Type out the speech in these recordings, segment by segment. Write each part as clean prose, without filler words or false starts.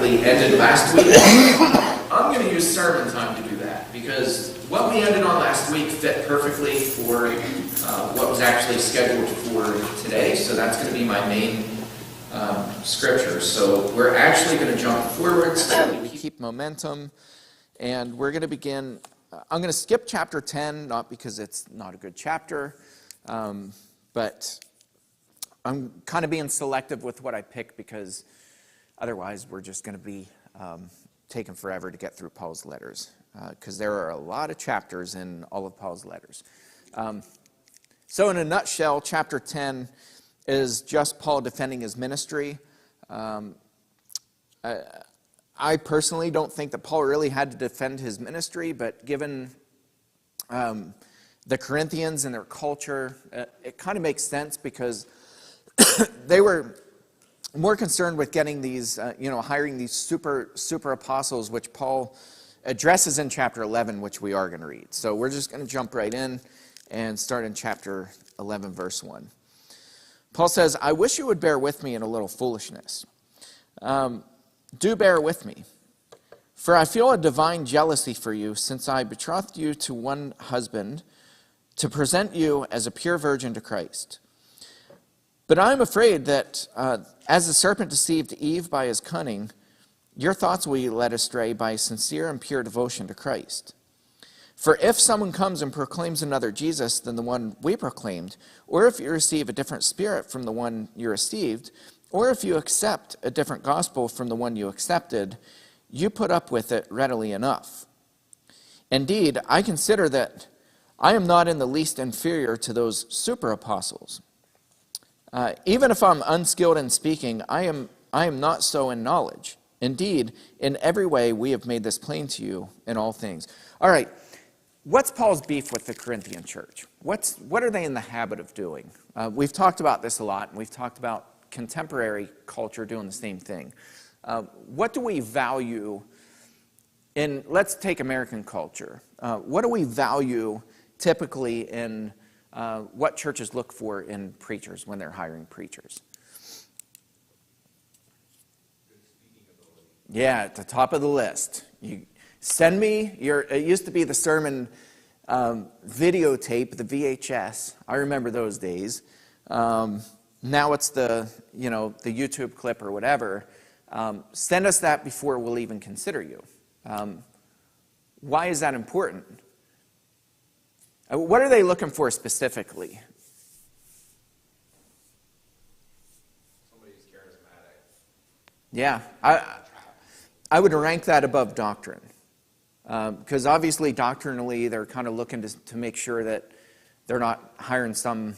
chronologically ended last week, I'm going to use sermon time to do that, because what we ended on last week fit perfectly for what was actually scheduled for today. So that's going to be my main scripture. So we're actually going to jump forward so that we keep momentum. And we're going to begin, I'm going to skip chapter 10, not because it's not a good chapter, but I'm kind of being selective with what I pick, because otherwise we're just going to be taking forever to get through Paul's letters, because there are a lot of chapters in all of Paul's letters. So in a nutshell, chapter 10 is just Paul defending his ministry. I personally don't think that Paul really had to defend his ministry, but given the Corinthians and their culture, it kind of makes sense, because they were more concerned with getting these, hiring these super apostles, which Paul addresses in chapter 11, which we are going to read. So we're just going to jump right in and start in chapter 11, verse 1. Paul says, "I wish you would bear with me in a little foolishness. Do bear with me. For I feel a divine jealousy for you, since I betrothed you to one husband, to present you as a pure virgin to Christ. But I am afraid that, as the serpent deceived Eve by his cunning, your thoughts will be led astray by sincere and pure devotion to Christ. For if someone comes and proclaims another Jesus than the one we proclaimed, or if you receive a different spirit from the one you received, or if you accept a different gospel from the one you accepted, you put up with it readily enough. Indeed, I consider that I am not in the least inferior to those super apostles. Even if I'm unskilled in speaking, I am not so in knowledge. Indeed, in every way we have made this plain to you in all things." All right, what's Paul's beef with the Corinthian church? What are they in the habit of doing? We've talked about this a lot, and we've talked about contemporary culture doing the same thing. What do we value in, let's take American culture. What do we value typically in what churches look for in preachers when they're hiring preachers? Yeah, at the top of the list. You send me it used to be the sermon videotape, the VHS. I remember those days. Now it's the YouTube clip or whatever. Send us that before we'll even consider you. Why is that important? What are they looking for specifically? Somebody who's charismatic. Yeah, I would rank that above doctrine. Because obviously doctrinally they're kind of looking to make sure that they're not hiring some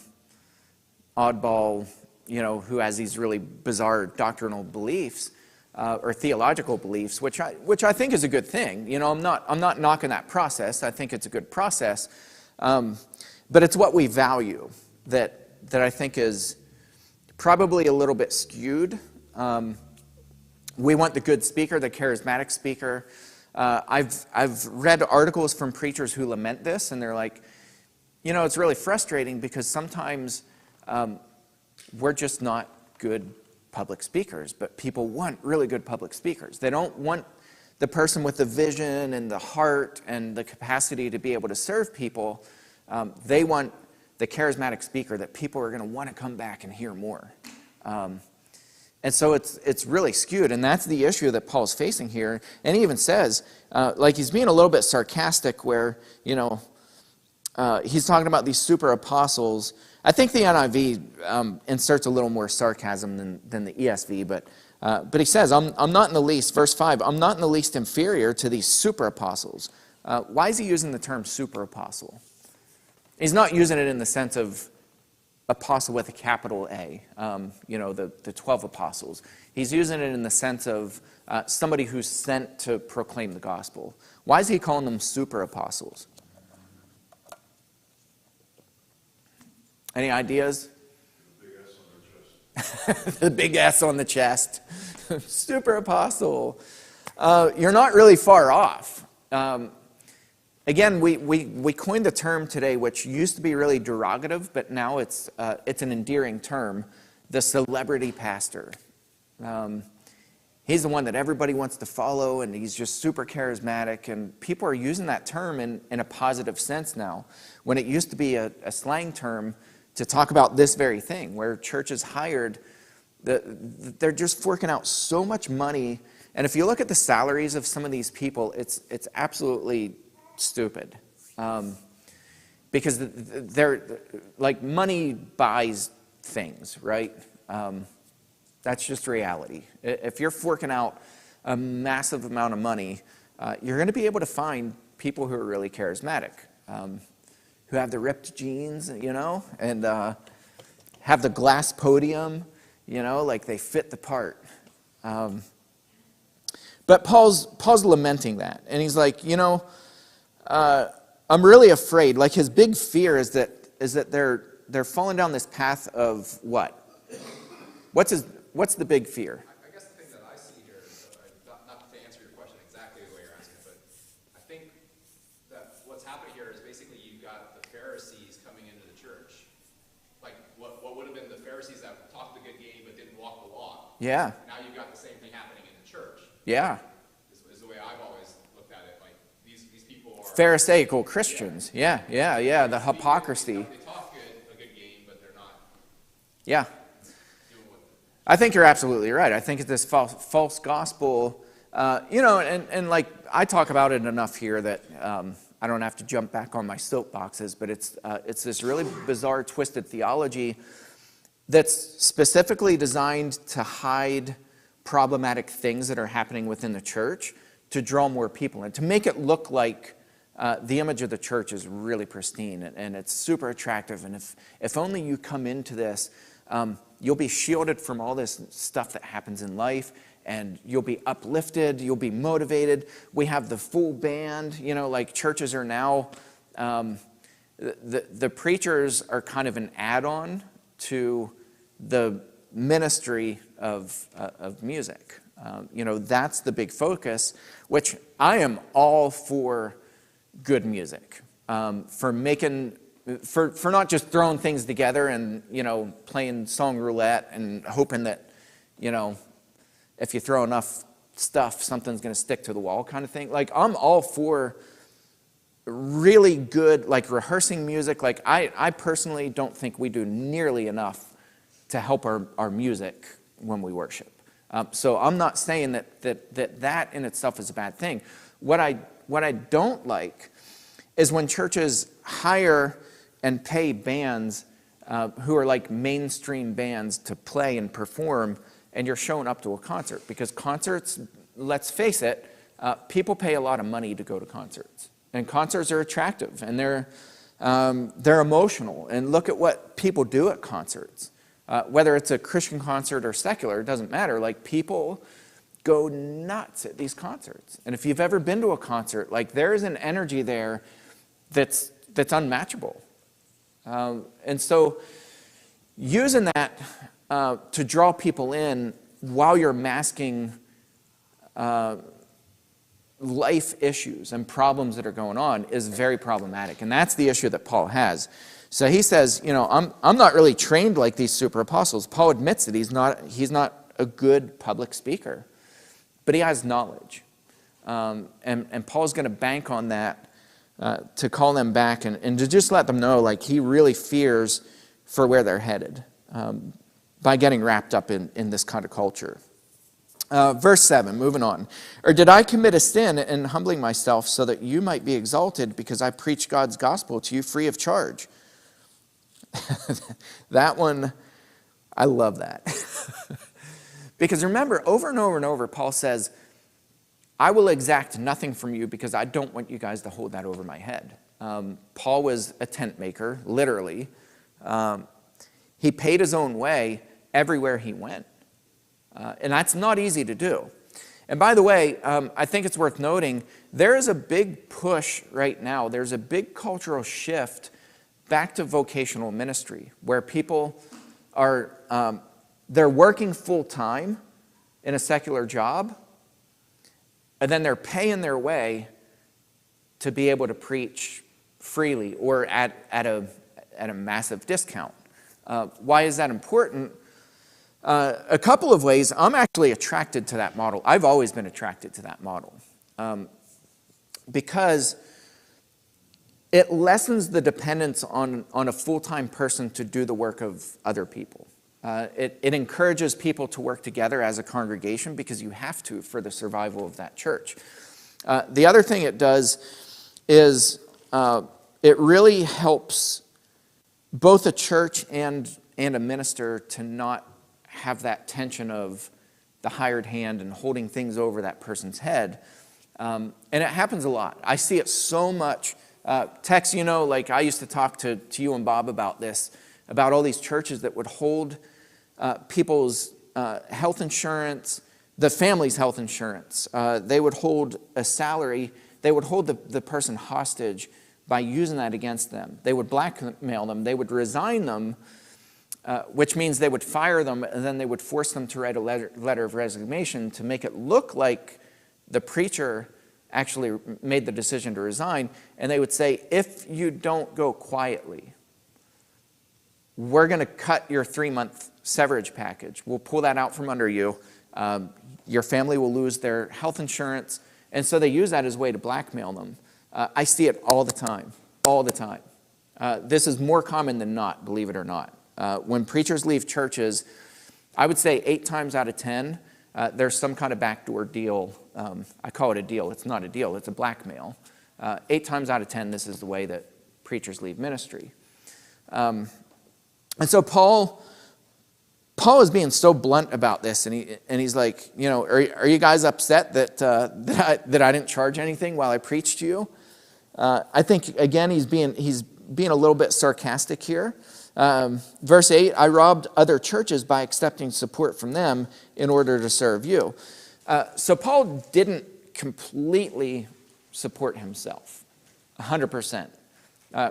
oddball, who has these really bizarre doctrinal beliefs or theological beliefs, which I think is a good thing. I'm not knocking that process. I think it's a good process, but it's what we value that I think is probably a little bit skewed. We want the good speaker, the charismatic speaker. I've read articles from preachers who lament this, and they're like, it's really frustrating because sometimes we're just not good public speakers, but people want really good public speakers. They don't want the person with the vision and the heart and the capacity to be able to serve people. They want the charismatic speaker that people are going to want to come back and hear more. And so it's really skewed, and that's the issue that Paul's facing here. And he even says, he's being a little bit sarcastic where, he's talking about these super apostles. I think the NIV inserts a little more sarcasm than the ESV, but he says, I'm not in the least, verse 5, I'm not in the least inferior to these super apostles. Why is he using the term super apostle? He's not using it in the sense of apostle with a capital A, the 12 apostles. He's using it in the sense of somebody who's sent to proclaim the gospel. Why is he calling them super apostles? Any ideas? The big S on the chest. Super apostle. You're not really far off. Again, we coined the term today, which used to be really derogative, but now it's an endearing term, the celebrity pastor. He's the one that everybody wants to follow, and he's just super charismatic. And people are using that term in a positive sense now, when it used to be a slang term to talk about this very thing, where churches hired, they're just forking out so much money. And if you look at the salaries of some of these people, it's absolutely stupid. Because they're like, money buys things, right? That's just reality. If you're forking out a massive amount of money, you're going to be able to find people who are really charismatic, who have the ripped jeans, and have the glass podium, like they fit the part. But Paul's lamenting that, and he's like, I'm really afraid. Like, his big fear is that they're falling down this path of what? What's the big fear? I guess the thing that I see here, not to answer your question exactly the way you're asking, but I think that what's happening here is basically you've got the Pharisees coming into the church. Like what would have been the Pharisees that talked the good game but didn't walk the walk. Yeah. Now you've got the same thing happening in the church. Yeah. Is the way I've always looked at it. Like these people are Pharisaical Christians. Yeah. The hypocrisy. They talk a good game, but they're not. Yeah. Doing what. I think you're absolutely right. I think it's this false gospel, and like I talk about it enough here that I don't have to jump back on my soapboxes, but it's this really bizarre, twisted theology that's specifically designed to hide problematic things that are happening within the church to draw more people in, to make it look like the image of the church is really pristine and it's super attractive. And if only you come into this, you'll be shielded from all this stuff that happens in life, and you'll be uplifted, you'll be motivated. We have the full band, like churches are now, the preachers are kind of an add-on to the ministry of music. That's the big focus, which I am all for good music, for not just throwing things together and, playing song roulette and hoping that, if you throw enough stuff, something's going to stick to the wall kind of thing. Like, I'm all for really good, like, rehearsing music. Like, I personally don't think we do nearly enough to help our music when we worship. So I'm not saying that in itself is a bad thing. What I don't like is when churches hire and pay bands who are like mainstream bands to play and perform, and you're showing up to a concert. Because concerts, let's face it, people pay a lot of money to go to concerts. And concerts are attractive, and they're emotional. And look at what people do at concerts. Whether it's a Christian concert or secular, it doesn't matter. Like, people go nuts at these concerts. And if you've ever been to a concert, like, there's an energy there that's unmatchable. And so using that to draw people in while you're masking life issues and problems that are going on is very problematic. And that's the issue that Paul has. So he says, I'm not really trained like these super apostles. Paul admits that he's not a good public speaker, but he has knowledge. And Paul's going to bank on that to call them back and to just let them know, like, he really fears for where they're headed by getting wrapped up in this kind of culture. Verse 7, moving on. Or did I commit a sin in humbling myself so that you might be exalted because I preach God's gospel to you free of charge? That one, I love that. Because remember, over and over and over, Paul says, I will exact nothing from you because I don't want you guys to hold that over my head. Paul was a tent maker, literally. He paid his own way everywhere he went. And that's not easy to do. And by the way, I think it's worth noting, there is a big push right now. There's a big cultural shift back to vocational ministry, where people are, they're working full time in a secular job, and then they're paying their way to be able to preach freely or at a massive discount. Why is that important? A couple of ways. I'm actually attracted to that model. I've always been attracted to that model because it lessens the dependence on a full-time person to do the work of other people. It encourages people to work together as a congregation because you have to for the survival of that church. The other thing it does is it really helps both a church and a minister to not have that tension of the hired hand and holding things over that person's head. And it happens a lot. I see it so much. Tex, like I used to talk to you and Bob about this, about all these churches that would hold people's health insurance, the family's health insurance. They would hold a salary. They would hold the person hostage by using that against them. They would blackmail them. They would resign them, which means they would fire them, and then they would force them to write a letter of resignation to make it look like the preacher actually made the decision to resign. And they would say, if you don't go quietly, we're going to cut your 3-month severance package. We'll pull that out from under you. Your family will lose their health insurance. And so they use that as a way to blackmail them. I see it all the time, all the time. This is more common than not, believe it or not. When preachers leave churches, I would say 8 times out of 10, there's some kind of backdoor deal. I call it a deal. It's not a deal. It's a blackmail. 8 times out of 10, this is the way that preachers leave ministry. And so Paul is being so blunt about this, and he's like, are you guys upset that I didn't charge anything while I preached to you? I think again he's being a little bit sarcastic here. Verse 8, I robbed other churches by accepting support from them in order to serve you. So Paul didn't completely support himself, 100%.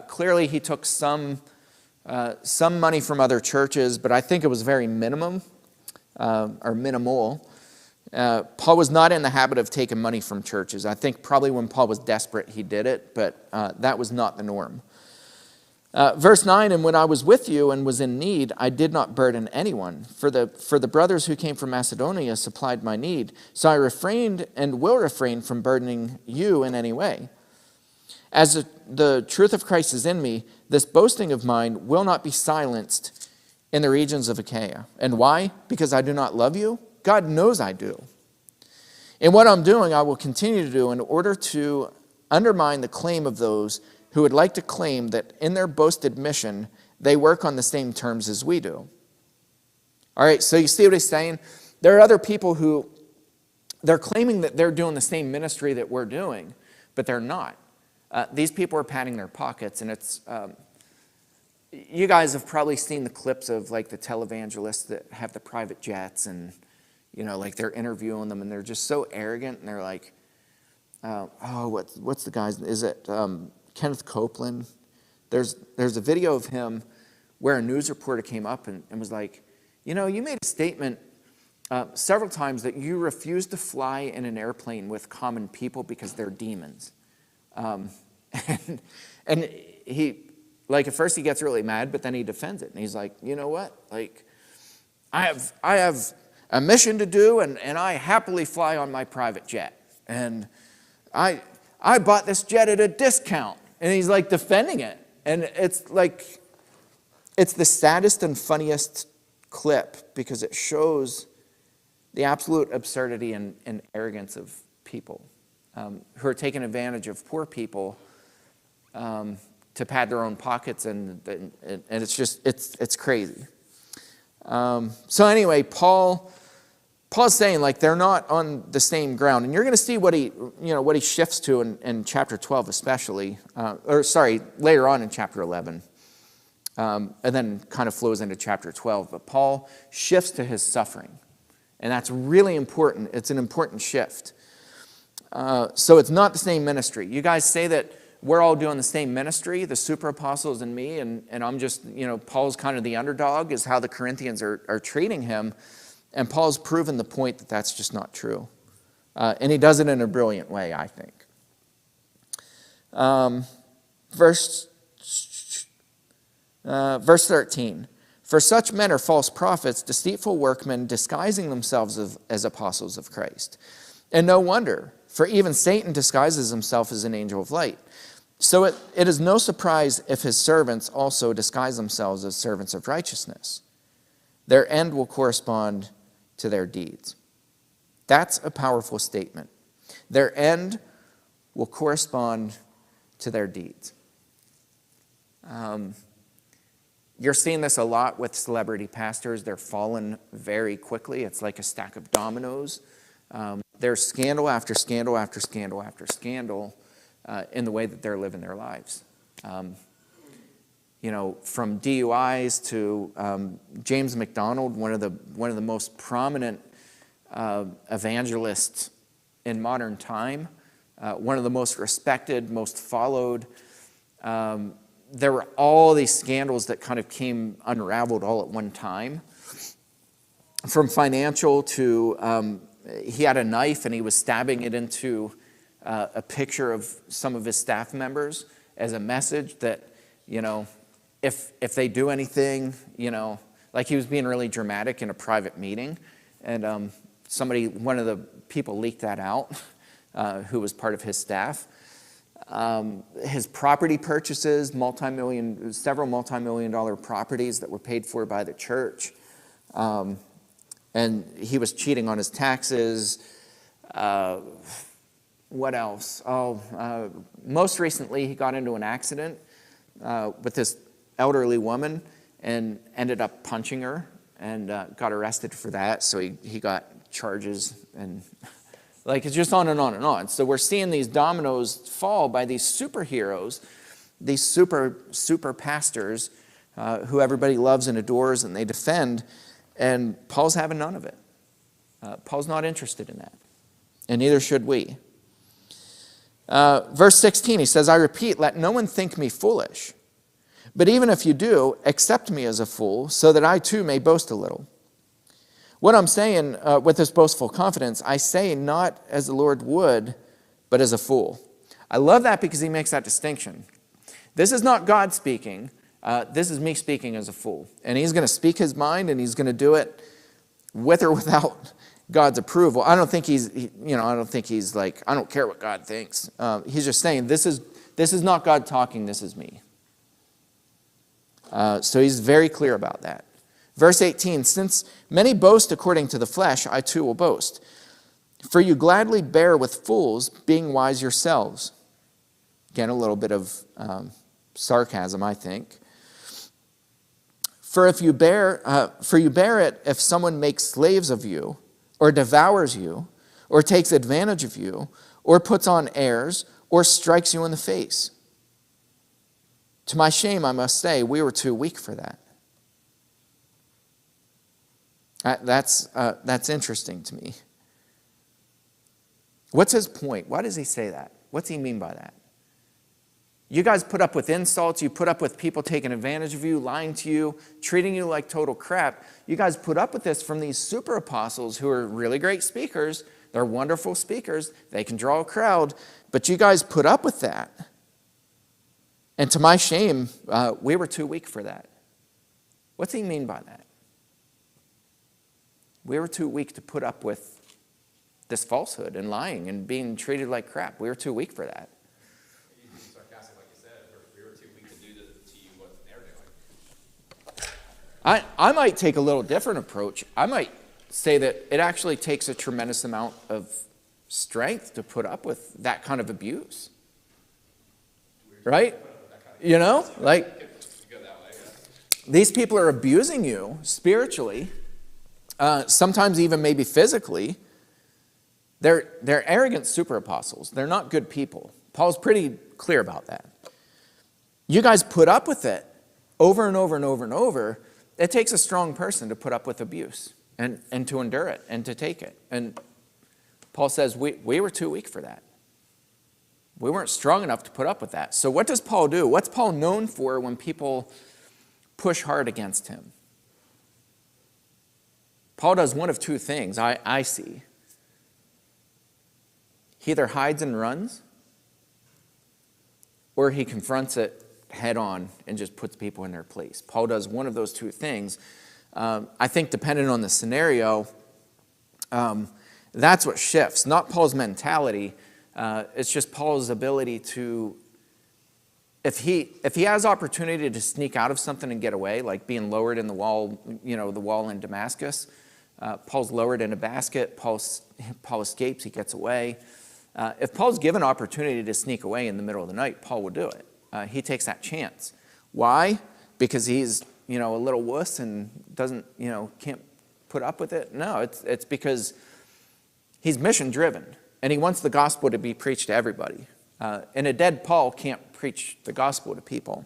Clearly he took some money from other churches, but I think it was very minimal. Paul was not in the habit of taking money from churches. I think probably when Paul was desperate, he did it, but that was not the norm. Verse 9, and when I was with you and was in need, I did not burden anyone, for the brothers who came from Macedonia supplied my need. So I refrained and will refrain from burdening you in any way. As the truth of Christ is in me, this boasting of mine will not be silenced in the regions of Achaia. And why? Because I do not love you? God knows I do. In what I'm doing, I will continue to do in order to undermine the claim of those who would like to claim that in their boasted mission, they work on the same terms as we do. All right, so you see what he's saying? There are other people who, they're claiming that they're doing the same ministry that we're doing, but they're not. These people are padding their pockets, and it's, you guys have probably seen the clips of like the televangelists that have the private jets and, like they're interviewing them and they're just so arrogant and they're like, what's the guy's, is it Kenneth Copeland? There's a video of him where a news reporter came up and was like, you made a statement several times that you refuse to fly in an airplane with common people because they're demons. And he, like at first he gets really mad, but then he defends it. And he's like, you know what? Like, I have a mission to do, and I happily fly on my private jet. And I bought this jet at a discount. And he's like defending it. And it's like, it's the saddest and funniest clip because it shows the absolute absurdity and arrogance of people who are taking advantage of poor people to pad their own pockets, and it's just, it's crazy. So anyway, Paul's saying like they're not on the same ground, and you're going to see what he shifts to in chapter 12 especially, later on in chapter 11, and then kind of flows into chapter 12. But Paul shifts to his suffering, and that's really important. It's an important shift. So it's not the same ministry. You guys say that we're all doing the same ministry, the super apostles and me, and I'm just, Paul's kind of the underdog is how the Corinthians are treating him. And Paul's proven the point that that's just not true. And he does it in a brilliant way, I think. Verse 13. For such men are false prophets, deceitful workmen, disguising themselves as apostles of Christ. And no wonder, for even Satan disguises himself as an angel of light. So it is no surprise if his servants also disguise themselves as servants of righteousness. Their end will correspond to their deeds. That's a powerful statement. Their end will correspond to their deeds. You're seeing this a lot with celebrity pastors. They're fallen very quickly. It's like a stack of dominoes. There's scandal after scandal after scandal after scandal in the way that they're living their lives. From DUIs to James MacDonald, one of the most prominent evangelists in modern time, one of the most respected, most followed. There were all these scandals that kind of came unraveled all at one time. From financial to, he had a knife and he was stabbing it into a picture of some of his staff members as a message that, if they do anything, like he was being really dramatic in a private meeting. And one of the people leaked that out, who was part of his staff. His property purchases, several multi-million-dollar properties that were paid for by the church. And he was cheating on his taxes. What else? Most recently, he got into an accident with this elderly woman and ended up punching her and got arrested for that. So he got charges and it's just on and on and on. So we're seeing these dominoes fall by these superheroes, these super pastors who everybody loves and adores and they defend. And Paul's having none of it. Paul's not interested in that. And neither should we. Verse 16, he says, I repeat, let no one think me foolish. But even if you do, accept me as a fool, so that I too may boast a little. What I'm saying with this boastful confidence, I say not as the Lord would, but as a fool. I love that because he makes that distinction. This is not God speaking. This is me speaking as a fool. And he's going to speak his mind, and he's going to do it with or without God's approval. I don't think he's like, I don't care what God thinks. He's just saying, this is not God talking, this is me. So he's very clear about that. Verse 18, since many boast according to the flesh, I too will boast. For you gladly bear with fools, being wise yourselves. Again, a little bit of sarcasm, I think. For you bear it if someone makes slaves of you, or devours you, or takes advantage of you, or puts on airs, or strikes you in the face. To my shame, I must say, we were too weak for that. That's interesting to me. What's his point? Why does he say that? What's he mean by that? You guys put up with insults. You put up with people taking advantage of you, lying to you, treating you like total crap. You guys put up with this from these super apostles who are really great speakers. They're wonderful speakers. They can draw a crowd. But you guys put up with that. And to my shame, we were too weak for that. What's he mean by that? We were too weak to put up with this falsehood and lying and being treated like crap. We were too weak for that. You're sarcastic, like you said. We were too weak to do to you what they're doing. I might take a little different approach. I might say that it actually takes a tremendous amount of strength to put up with that kind of abuse. Right? These people are abusing you spiritually. Sometimes even maybe physically. They're arrogant super apostles. They're not good people. Paul's pretty clear about that. You guys put up with it over and over and over and over. It takes a strong person to put up with abuse and to endure it and to take it. And Paul says we were too weak for that. We weren't strong enough to put up with that. So what does Paul do? What's Paul known for when people push hard against him? Paul does one of two things I see. He either hides and runs, or he confronts it head on and just puts people in their place. Paul does one of those two things. I think depending on the scenario, that's what shifts. Not Paul's mentality. It's just Paul's ability to, if he has opportunity to sneak out of something and get away, like being lowered in the wall, the wall in Damascus. Paul's lowered in a basket. Paul escapes. He gets away. If Paul's given opportunity to sneak away in the middle of the night, Paul will do it. He takes that chance. Why? Because he's, a little wuss and doesn't, can't put up with it? No, it's because he's mission driven and he wants the gospel to be preached to everybody. And a dead Paul can't preach the gospel to people.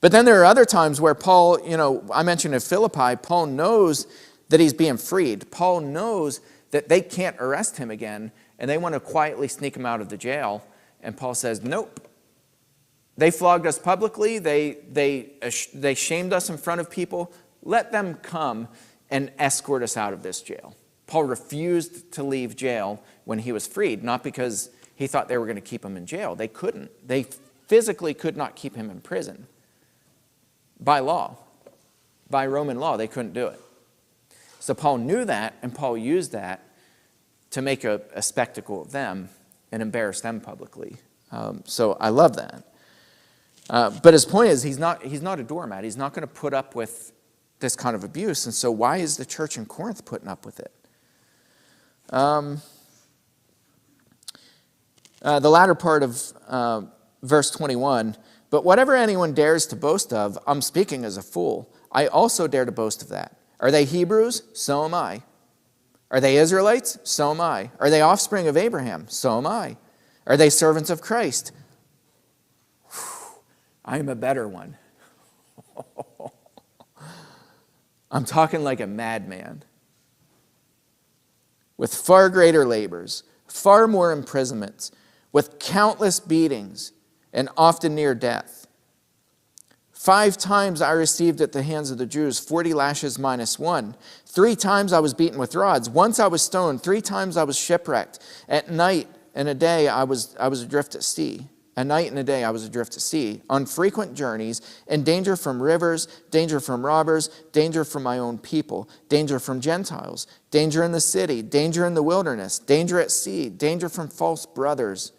But then there are other times where Paul, I mentioned in Philippi, Paul knows that he's being freed. Paul knows that they can't arrest him again and they want to quietly sneak him out of the jail. And Paul says, nope. They flogged us publicly. They shamed us in front of people. Let them come and escort us out of this jail. Paul refused to leave jail when he was freed, not because he thought they were going to keep him in jail. They couldn't. They physically could not keep him in prison. By law. By Roman law, they couldn't do it. So Paul knew that, and Paul used that to make a spectacle of them and embarrass them publicly. So I love that. But his point is, he's not a doormat. He's not going to put up with this kind of abuse. And so why is the church in Corinth putting up with it? The latter part of verse 21, but whatever anyone dares to boast of, I'm speaking as a fool. I also dare to boast of that. Are they Hebrews? So am I. Are they Israelites? So am I. Are they offspring of Abraham? So am I. Are they servants of Christ? I am a better one. I'm talking like a madman. With far greater labors, far more imprisonments, with countless beatings, and often near death. 5 times I received at the hands of the Jews 40 lashes minus 1. 3 times I was beaten with rods. Once I was stoned. 3 times I was shipwrecked. At night and a day I was adrift at sea. A night and a day I was adrift at sea, on frequent journeys, in danger from rivers, danger from robbers, danger from my own people, danger from Gentiles, danger in the city, danger in the wilderness, danger at sea, danger from false brothers,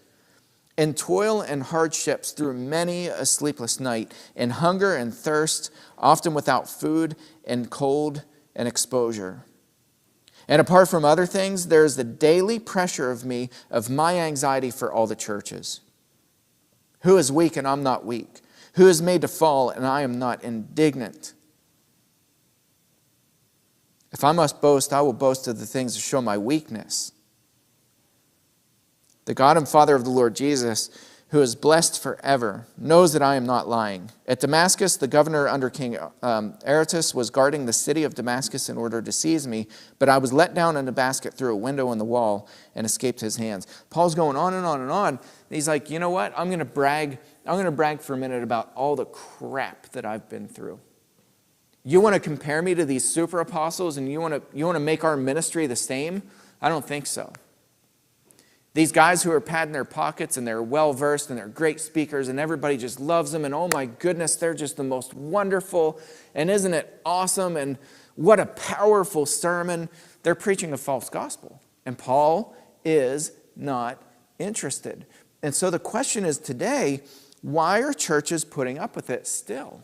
in toil and hardships through many a sleepless night, in hunger and thirst, often without food, in cold and exposure. And apart from other things, there is the daily pressure of my anxiety for all the churches. Who is weak and I'm not weak? Who is made to fall and I am not indignant? If I must boast, I will boast of the things that show my weakness. The God and Father of the Lord Jesus, who is blessed forever, knows that I am not lying. At Damascus, the governor under King Aretas was guarding the city of Damascus in order to seize me, but I was let down in a basket through a window in the wall and escaped his hands. Paul's going on and on and on. He's like, you know what? I'm going to brag for a minute about all the crap that I've been through. You want to compare me to these super apostles and you want to make our ministry the same? I don't think so. These guys who are padding their pockets and they're well-versed and they're great speakers and everybody just loves them and oh my goodness, they're just the most wonderful and isn't it awesome and what a powerful sermon. They're preaching a false gospel and Paul is not interested. And so the question is today, why are churches putting up with it still?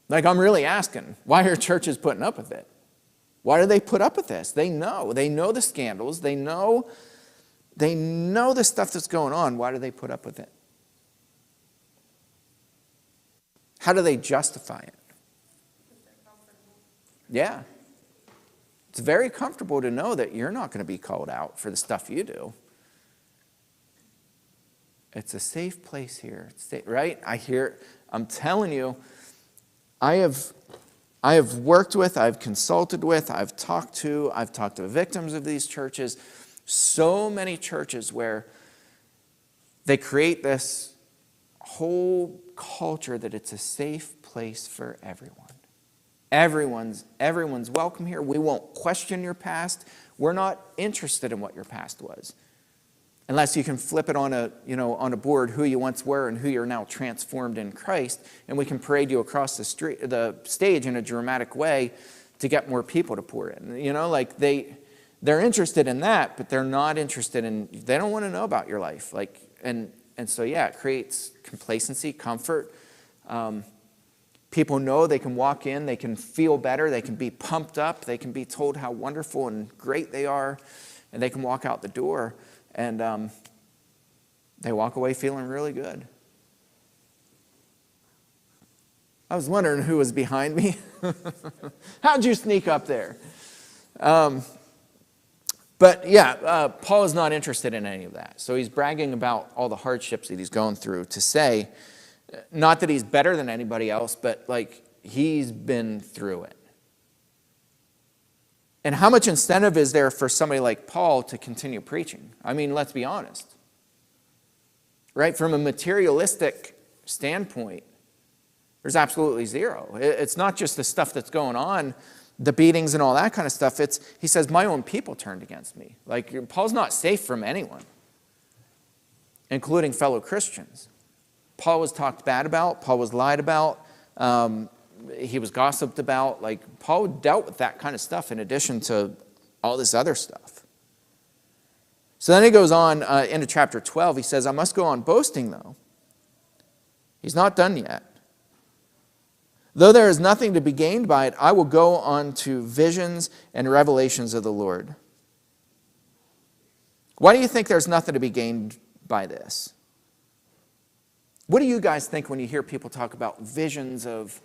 Like I'm really asking, why are churches putting up with it? Why do they put up with this? They know the scandals. They know the stuff that's going on. Why do they put up with it? How do they justify it? Yeah. It's very comfortable to know that you're not going to be called out for the stuff you do. It's a safe place here, right? I'm telling you, I have worked with, I've consulted with, I've talked to victims of these churches. So many churches where they create this whole culture that it's a safe place for everyone. Everyone's welcome here. We won't question your past. We're not interested in what your past was. unless you can flip it on a board who you once were and who you're now transformed in Christ, and we can parade you across the stage in a dramatic way to get more people to pour in. Like they're interested in that, but they're not interested in, they don't want to know about your life. And so it creates complacency, comfort. People know they can walk in, they can feel better, they can be pumped up, they can be told how wonderful and great they are, and they can walk out the door, and they walk away feeling really good. I was wondering who was behind me. How'd you sneak up there? Paul is not interested in any of that. So he's bragging about all the hardships that he's going through to say, not that he's better than anybody else, but he's been through it. And how much incentive is there for somebody like Paul to continue preaching? I mean, let's be honest. Right? From a materialistic standpoint, there's absolutely zero. It's not just the stuff that's going on, the beatings and all that kind of stuff. He says, my own people turned against me. Paul's not safe from anyone, including fellow Christians. Paul was talked bad about. Paul was lied about. He was gossiped about. Paul dealt with that kind of stuff in addition to all this other stuff. So then he goes on into chapter 12. He says, I must go on boasting, though. He's not done yet. Though there is nothing to be gained by it, I will go on to visions and revelations of the Lord. Why do you think there's nothing to be gained by this? What do you guys think when you hear people talk about visions of,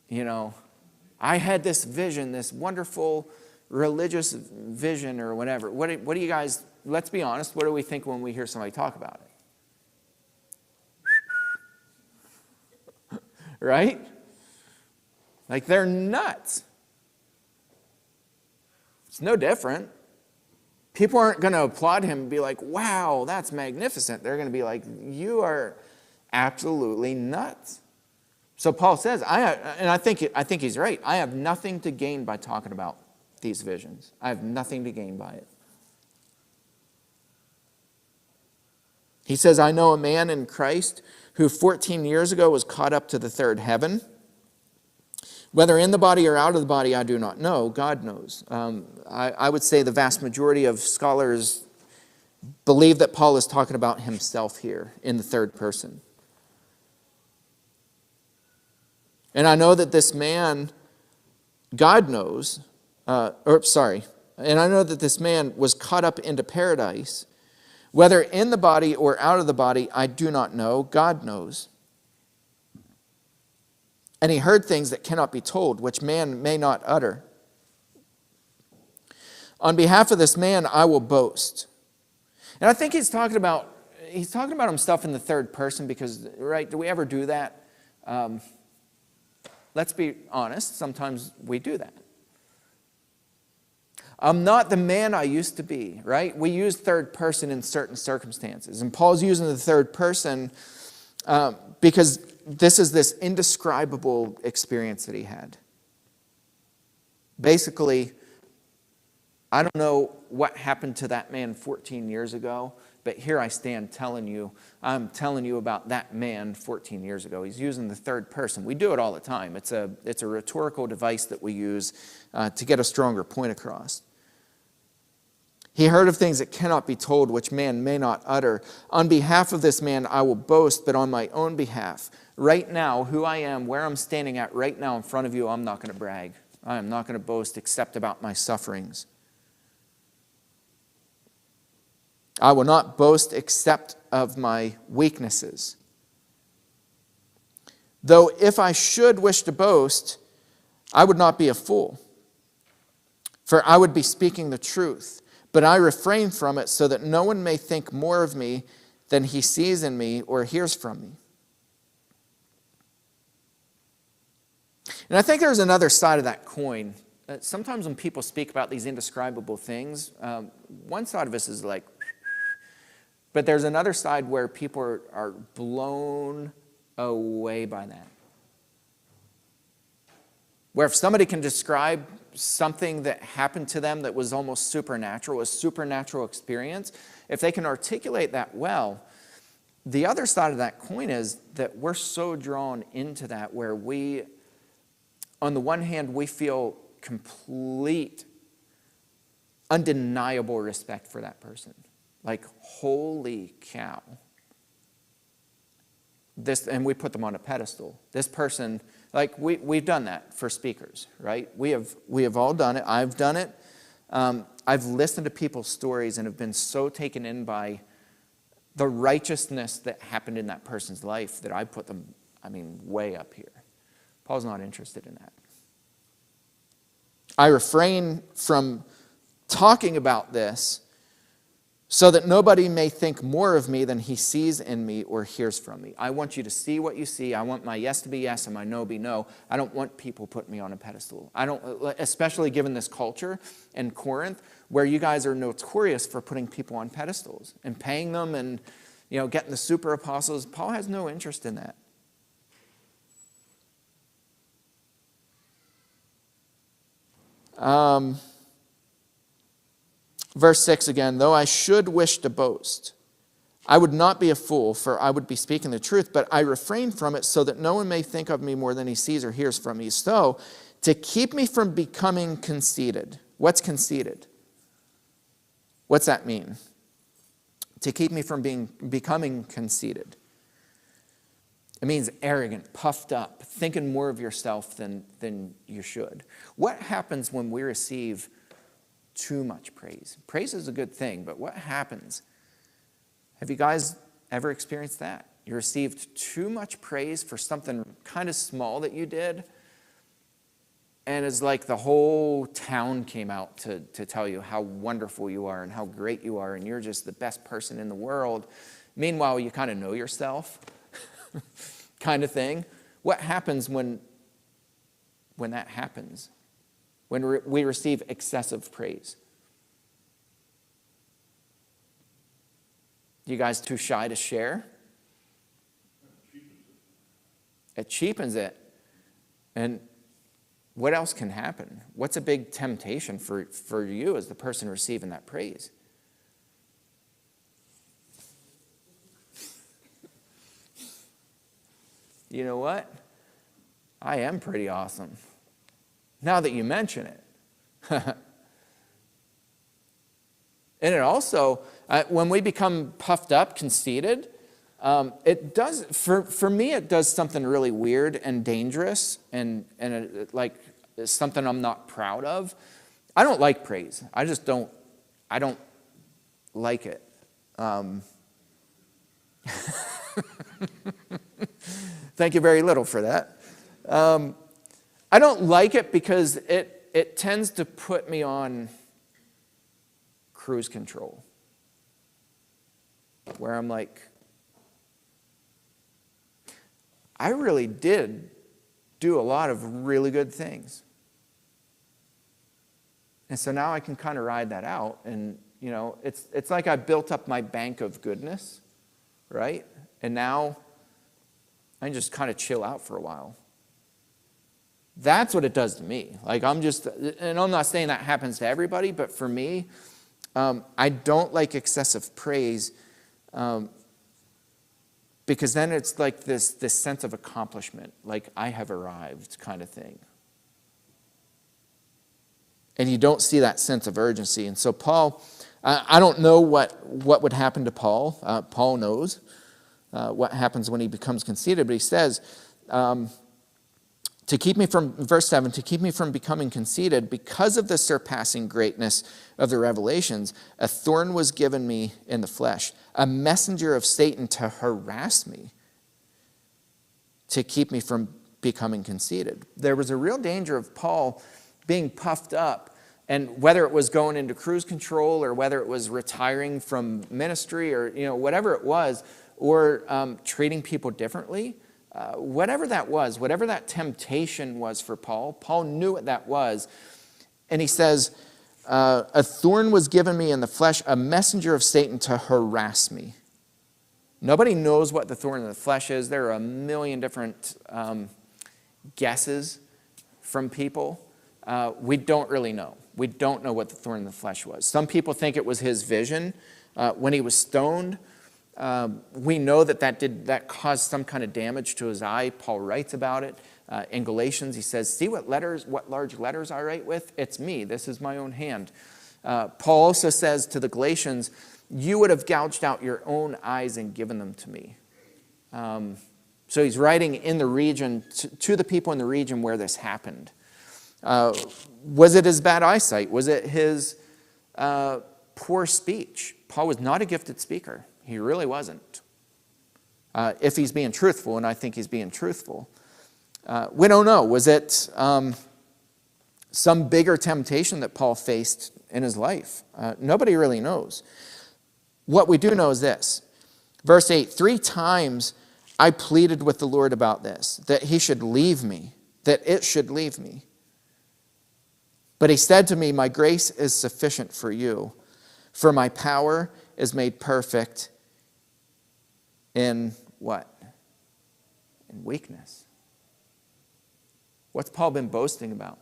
I had this vision, this wonderful religious vision or whatever. What do you guys, let's be honest, what do we think when we hear somebody talk about it? Right? They're nuts. It's no different. People aren't going to applaud him and be like, wow, that's magnificent. They're going to be like, you are absolutely nuts. So Paul says, I think he's right. I have nothing to gain by talking about these visions. I have nothing to gain by it. He says, I know a man in Christ who 14 years ago was caught up to the third heaven. Whether in the body or out of the body, I do not know. God knows. I would say the vast majority of scholars believe that Paul is talking about himself here in the third person. And I know that this man, God knows, and I know that this man was caught up into paradise. Whether in the body or out of the body, I do not know. God knows. And he heard things that cannot be told, which man may not utter. On behalf of this man, I will boast. And I think he's talking about himself in the third person because, right, do we ever do that? Let's be honest, sometimes we do that. I'm not the man I used to be, right? We use third person in certain circumstances. And Paul's using the third person because this is this indescribable experience that he had. Basically, I don't know what happened to that man 14 years ago, but here I stand telling you, I'm telling you about that man 14 years ago. He's using the third person. We do it all the time. It's a rhetorical device that we use to get a stronger point across. He heard of things that cannot be told, which man may not utter. On behalf of this man, I will boast, but on my own behalf. Right now, who I am, where I'm standing at right now in front of you, I'm not going to brag. I am not going to boast except about my sufferings. I will not boast except of my weaknesses. Though if I should wish to boast, I would not be a fool, for I would be speaking the truth. But I refrain from it so that no one may think more of me than he sees in me or hears from me. And I think there's another side of that coin. Sometimes when people speak about these indescribable things, one side of us is like, but there's another side where people are blown away by that. Where if somebody can describe something that happened to them that was almost supernatural, a supernatural experience, if they can articulate that well, the other side of that coin is that we're so drawn into that where we, on the one hand, we feel complete, undeniable respect for that person. Like, holy cow. And we put them on a pedestal. This person, like we've done that for speakers, right? We have all done it. I've done it. I've listened to people's stories and have been so taken in by the righteousness that happened in that person's life that I put them, way up here. Paul's not interested in that. I refrain from talking about this so that nobody may think more of me than he sees in me or hears from me. I want you to see what you see. I want my yes to be yes and my no be no. I don't want people putting me on a pedestal. I don't, especially given this culture in Corinth, where you guys are notorious for putting people on pedestals and paying them and, getting the super apostles. Paul has no interest in that. Verse 6 again, though I should wish to boast, I would not be a fool, for I would be speaking the truth, but I refrain from it so that no one may think of me more than he sees or hears from me. So, to keep me from becoming conceited. What's conceited? What's that mean? To keep me from becoming conceited. It means arrogant, puffed up, thinking more of yourself than you should. What happens when we receive too much praise? Praise is a good thing, but what happens? Have you guys ever experienced that? You received too much praise for something kind of small that you did, and it's like the whole town came out to tell you how wonderful you are and how great you are, and you're just the best person in the world. Meanwhile, you kind of know yourself, kind of thing. What happens when that happens? When we receive excessive praise? You guys too shy to share? It cheapens it. And what else can happen? What's a big temptation for you as the person receiving that praise? You know what? I am pretty awesome. Now that you mention it. And it also, when we become puffed up, conceited, it does, for me, it does something really weird and dangerous and like something I'm not proud of. I don't like praise. I don't like it. Thank you very little for that. I don't like it because it tends to put me on cruise control, where I'm like, I really did do a lot of really good things. And so now I can kind of ride that out. And, it's like I built up my bank of goodness, right? And now I can just kind of chill out for a while. That's what it does to me. Like, and I'm not saying that happens to everybody, but for me, I don't like excessive praise because then it's like this sense of accomplishment, like I have arrived kind of thing. And you don't see that sense of urgency. And so Paul, I don't know what would happen to Paul. Paul knows what happens when he becomes conceited, but he says, to keep me from, verse 7, to keep me from becoming conceited, because of the surpassing greatness of the revelations, a thorn was given me in the flesh, a messenger of Satan to harass me, to keep me from becoming conceited. There was a real danger of Paul being puffed up, and whether it was going into cruise control or whether it was retiring from ministry or whatever it was, or treating people differently, whatever that was, whatever that temptation was for Paul, Paul knew what that was. And he says, a thorn was given me in the flesh, a messenger of Satan to harass me. Nobody knows what the thorn in the flesh is. There are a million different guesses from people. We don't really know. We don't know what the thorn in the flesh was. Some people think it was his vision when he was stoned. We know that caused some kind of damage to his eye. Paul writes about it in Galatians. He says, "See what large letters I write with? It's me. This is my own hand." Paul also says to the Galatians, "You would have gouged out your own eyes and given them to me." So he's writing in the region to the people in the region where this happened. Was it his bad eyesight? Was it his poor speech? Paul was not a gifted speaker. He really wasn't. If he's being truthful, and I think he's being truthful. We don't know. Was it some bigger temptation that Paul faced in his life? Nobody really knows. What we do know is this. Verse 8, 3 times I pleaded with the Lord about this, that he should leave me, that it should leave me. But he said to me, my grace is sufficient for you, for my power is made perfect in what? In weakness. What's Paul been boasting about?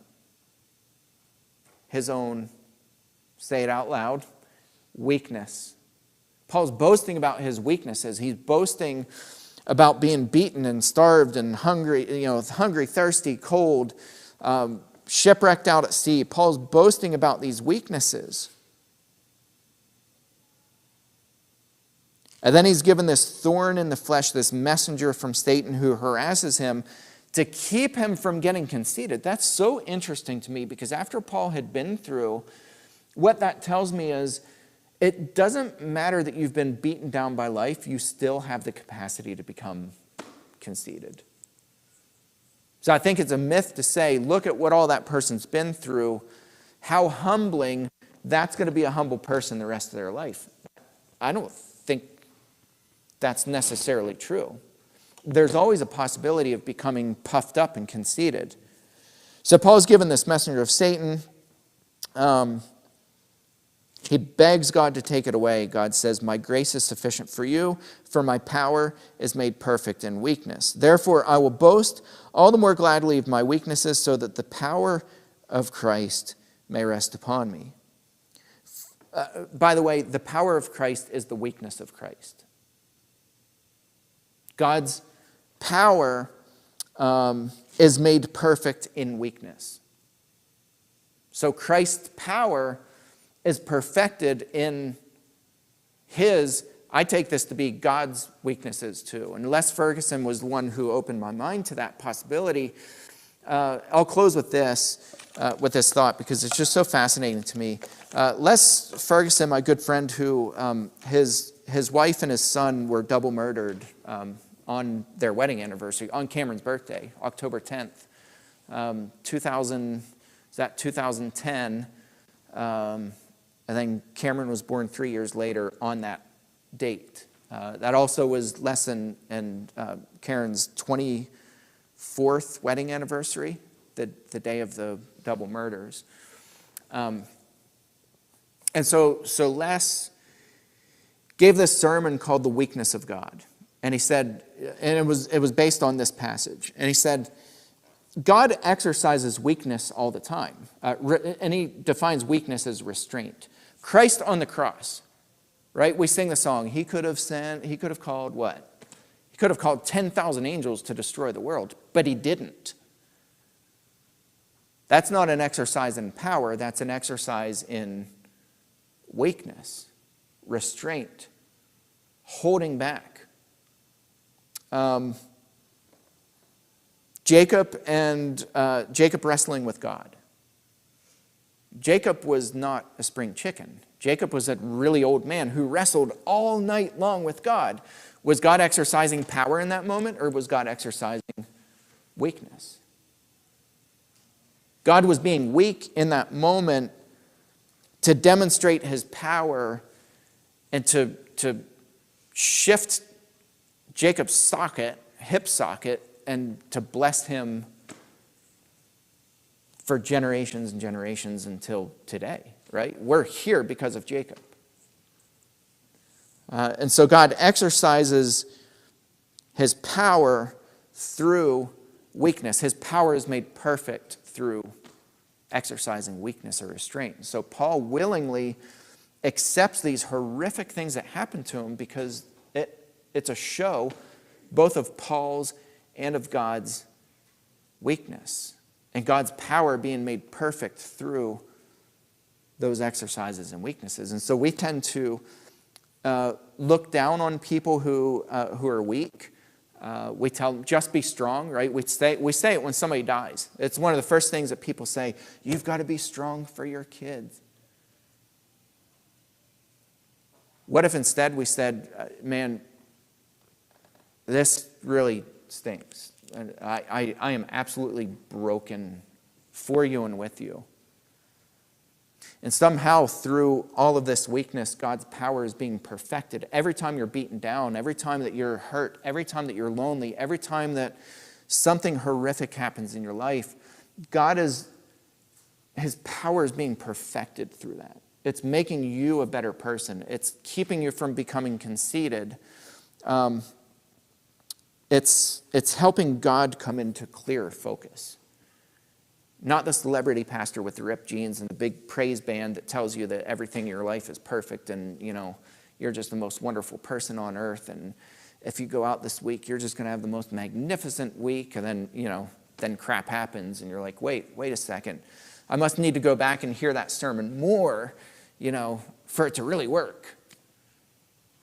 His own, say it out loud, weakness. Paul's boasting about his weaknesses. He's boasting about being beaten and starved and hungry, hungry, thirsty, cold, shipwrecked out at sea. Paul's boasting about these weaknesses. And then he's given this thorn in the flesh, this messenger from Satan who harasses him to keep him from getting conceited. That's so interesting to me because after Paul had been through, what that tells me is it doesn't matter that you've been beaten down by life, you still have the capacity to become conceited. So I think it's a myth to say, look at what all that person's been through, how humbling, that's going to be a humble person the rest of their life. I don't think that's necessarily true. There's always a possibility of becoming puffed up and conceited. So Paul's given this messenger of Satan. He begs God to take it away. God says, my grace is sufficient for you, for my power is made perfect in weakness. Therefore, I will boast all the more gladly of my weaknesses so that the power of Christ may rest upon me. By the way, the power of Christ is the weakness of Christ. God's power is made perfect in weakness. So Christ's power is perfected in his, I take this to be God's weaknesses too. And Les Ferguson was the one who opened my mind to that possibility. I'll close with this thought because it's just so fascinating to me. Les Ferguson, my good friend, who his wife and his son were double murdered on their wedding anniversary, on Cameron's birthday, October 10th, 2010. And then Cameron was born 3 years later on that date. That also was Les and Karen's 24th wedding anniversary, the day of the double murders. And so Les gave this sermon called The Weakness of God. And he said, and it was based on this passage. And he said, God exercises weakness all the time. And he defines weakness as restraint. Christ on the cross, right? We sing the song, he could have called what? He could have called 10,000 angels to destroy the world, but he didn't. That's not an exercise in power, that's an exercise in weakness, restraint, holding back. Jacob wrestling with God. Jacob was not a spring chicken. Jacob was a really old man who wrestled all night long with God. Was God exercising power in that moment, or was God exercising weakness? God was being weak in that moment to demonstrate his power and to shift Jacob's hip socket, and to bless him for generations and generations until today, right? We're here because of Jacob. And so God exercises his power through weakness. His power is made perfect through exercising weakness or restraint. So Paul willingly accepts these horrific things that happen to him because it's a show both of Paul's and of God's weakness, and God's power being made perfect through those exercises and weaknesses. And so we tend to look down on people who are weak. We tell them, just be strong, right? We say it when somebody dies. It's one of the first things that people say, you've got to be strong for your kids. What if instead we said, man, this really stinks. I am absolutely broken for you and with you. And somehow through all of this weakness, God's power is being perfected. Every time you're beaten down, every time that you're hurt, every time that you're lonely, every time that something horrific happens in your life, His power is being perfected through that. It's making you a better person. It's keeping you from becoming conceited. It's helping God come into clearer focus. Not the celebrity pastor with the ripped jeans and the big praise band that tells you that everything in your life is perfect and, you're just the most wonderful person on earth. And if you go out this week, you're just going to have the most magnificent week. And then, then crap happens and you're like, wait a second. I must need to go back and hear that sermon more, for it to really work.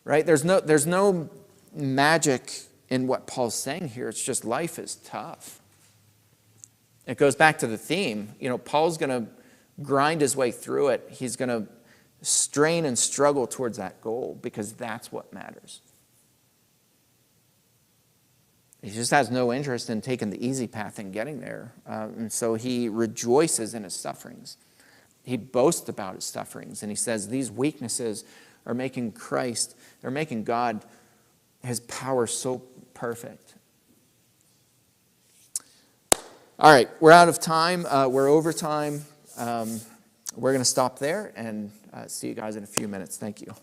Right? There's no magic in what Paul's saying here. It's just life is tough. It goes back to the theme. Paul's going to grind his way through it. He's going to strain and struggle towards that goal because that's what matters. He just has no interest in taking the easy path and getting there. And so he rejoices in his sufferings. He boasts about his sufferings. And he says these weaknesses are making they're making God, his power so perfect. All right, we're out of time. We're over time. We're going to stop there and see you guys in a few minutes. Thank you.